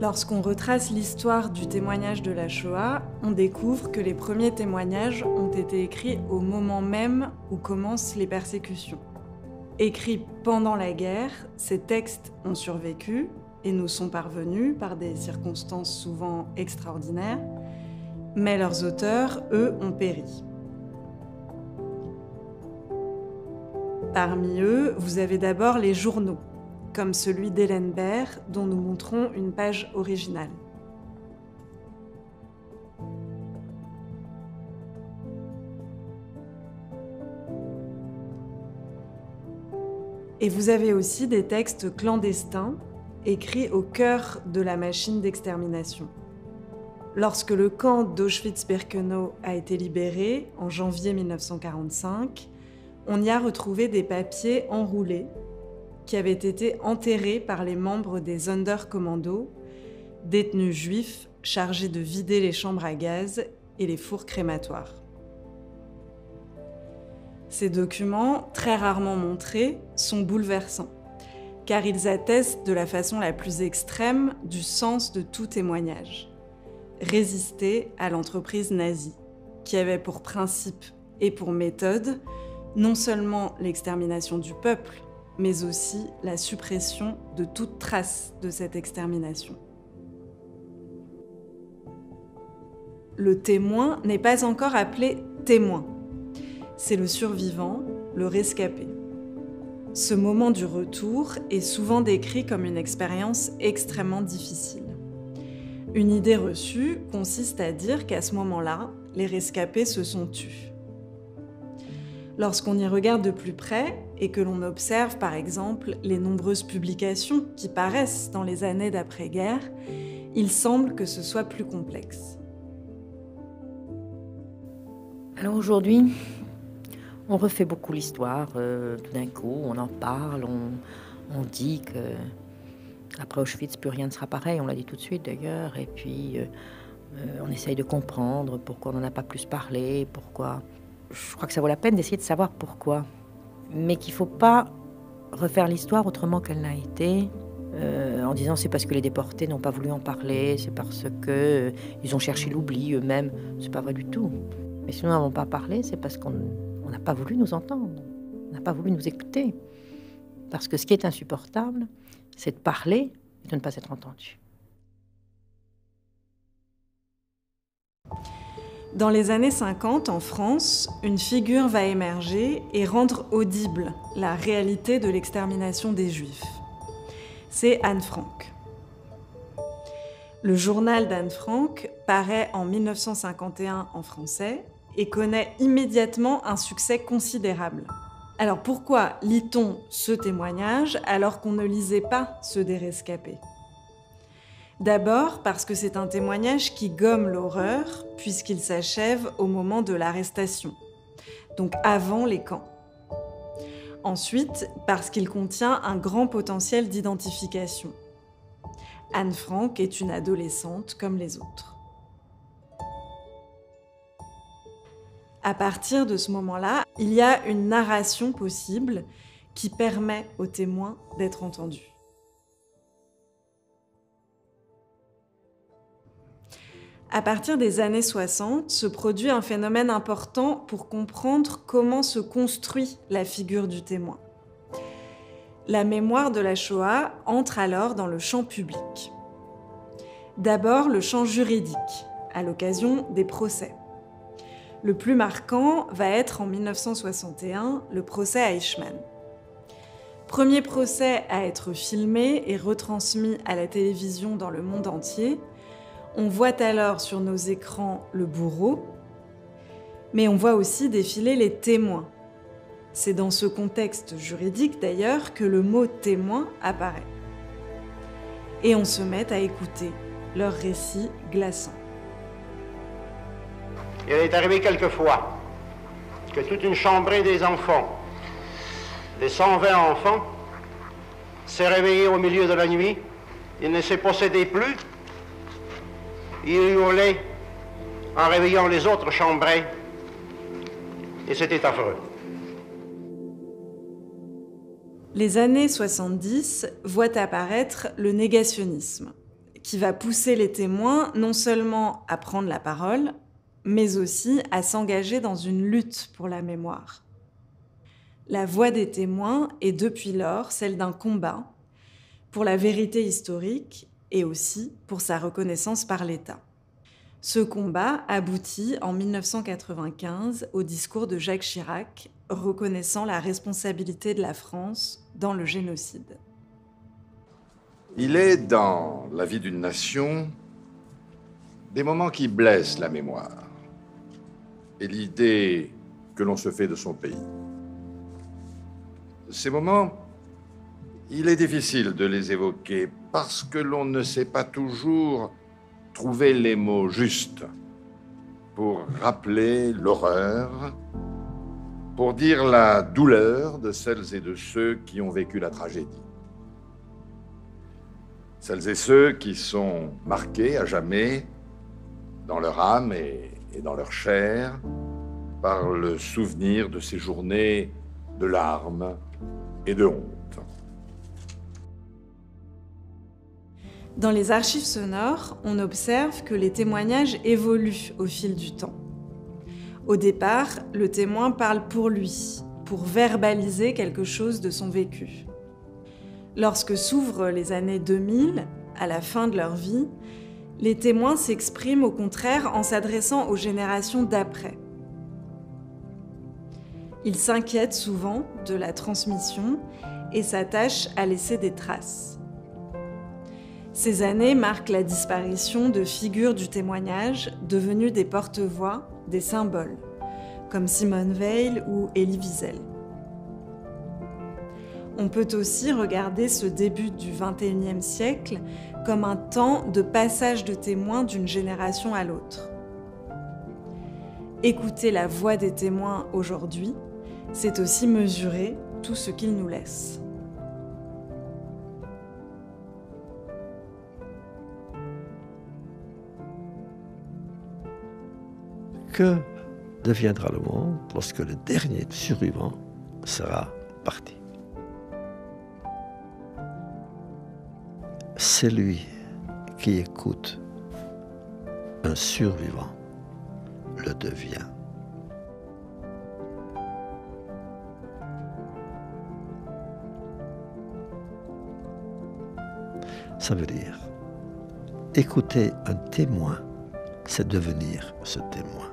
Lorsqu'on retrace l'histoire du témoignage de la Shoah, on découvre que les premiers témoignages ont été écrits au moment même où commencent les persécutions. Écrits pendant la guerre, ces textes ont survécu et nous sont parvenus par des circonstances souvent extraordinaires, mais leurs auteurs, eux, ont péri. Parmi eux, vous avez d'abord les journaux, comme celui d'Hélène Baird, dont nous montrons une page originale. Et vous avez aussi des textes clandestins, écrits au cœur de la machine d'extermination. Lorsque le camp d'Auschwitz-Birkenau a été libéré, en janvier 1945, on y a retrouvé des papiers enroulés qui avaient été enterrés par les membres des Sonderkommando, détenus juifs chargés de vider les chambres à gaz et les fours crématoires. Ces documents, très rarement montrés, sont bouleversants, car ils attestent de la façon la plus extrême du sens de tout témoignage. Résister à l'entreprise nazie, qui avait pour principe et pour méthode non seulement l'extermination du peuple, mais aussi la suppression de toute trace de cette extermination. Le témoin n'est pas encore appelé témoin. C'est le survivant, le rescapé. Ce moment du retour est souvent décrit comme une expérience extrêmement difficile. Une idée reçue consiste à dire qu'à ce moment-là, les rescapés se sont tus. Lorsqu'on y regarde de plus près et que l'on observe par exemple les nombreuses publications qui paraissent dans les années d'après-guerre, il semble que ce soit plus complexe. Alors aujourd'hui, on refait beaucoup l'histoire. Tout d'un coup, on en parle, on dit qu'après Auschwitz, plus rien ne sera pareil. On l'a dit tout de suite d'ailleurs. Et puis, on essaye de comprendre pourquoi on n'en a pas plus parlé, pourquoi... Je crois que ça vaut la peine d'essayer de savoir pourquoi. Mais qu'il ne faut pas refaire l'histoire autrement qu'elle n'a été, en disant c'est parce que les déportés n'ont pas voulu en parler, c'est parce que ils ont cherché l'oubli eux-mêmes. C'est pas vrai du tout. Mais si nous n'avons pas parlé, c'est parce qu'on n'a pas voulu nous entendre, on n'a pas voulu nous écouter. Parce que ce qui est insupportable, c'est de parler et de ne pas être entendu. Dans les années 50, en France, une figure va émerger et rendre audible la réalité de l'extermination des Juifs. C'est Anne Frank. Le journal d'Anne Frank paraît en 1951 en français et connaît immédiatement un succès considérable. Alors pourquoi lit-on ce témoignage alors qu'on ne lisait pas ceux des rescapés ? D'abord parce que c'est un témoignage qui gomme l'horreur puisqu'il s'achève au moment de l'arrestation, donc avant les camps. Ensuite, parce qu'il contient un grand potentiel d'identification. Anne Frank est une adolescente comme les autres. À partir de ce moment-là, il y a une narration possible qui permet aux témoins d'être entendus. À partir des années 60, se produit un phénomène important pour comprendre comment se construit la figure du témoin. La mémoire de la Shoah entre alors dans le champ public. D'abord, le champ juridique, à l'occasion des procès. Le plus marquant va être en 1961, le procès Eichmann. Premier procès à être filmé et retransmis à la télévision dans le monde entier. On voit alors sur nos écrans le bourreau, mais on voit aussi défiler les témoins. C'est dans ce contexte juridique d'ailleurs que le mot témoin apparaît. Et on se met à écouter leurs récits glaçants. Il est arrivé quelquefois que toute une chambrée des enfants, des 120 enfants, s'est réveillée au milieu de la nuit. Il ne se possédait plus. Il hurlait en réveillant les autres chambrés. Et c'était affreux. Les années 70 voient apparaître le négationnisme, qui va pousser les témoins non seulement à prendre la parole, mais aussi à s'engager dans une lutte pour la mémoire. La voix des témoins est depuis lors celle d'un combat pour la vérité historique et aussi pour sa reconnaissance par l'État. Ce combat aboutit en 1995 au discours de Jacques Chirac, reconnaissant la responsabilité de la France dans le génocide. Il est dans la vie d'une nation des moments qui blessent la mémoire et l'idée que l'on se fait de son pays. Ces moments, il est difficile de les évoquer parce que l'on ne sait pas toujours trouver les mots justes pour rappeler l'horreur, pour dire la douleur de celles et de ceux qui ont vécu la tragédie. Celles et ceux qui sont marqués à jamais dans leur âme et dans leur chair par le souvenir de ces journées de larmes et de honte. Dans les archives sonores, on observe que les témoignages évoluent au fil du temps. Au départ, le témoin parle pour lui, pour verbaliser quelque chose de son vécu. Lorsque s'ouvrent les années 2000, à la fin de leur vie, les témoins s'expriment au contraire en s'adressant aux générations d'après. Ils s'inquiètent souvent de la transmission et s'attachent à laisser des traces. Ces années marquent la disparition de figures du témoignage devenues des porte-voix, des symboles, comme Simone Veil ou Elie Wiesel. On peut aussi regarder ce début du XXIe siècle comme un temps de passage de témoins d'une génération à l'autre. Écouter la voix des témoins aujourd'hui, c'est aussi mesurer tout ce qu'ils nous laissent. Que deviendra le monde lorsque le dernier survivant sera parti? Celui qui écoute un survivant le devient. Ça veut dire, écouter un témoin, c'est devenir ce témoin.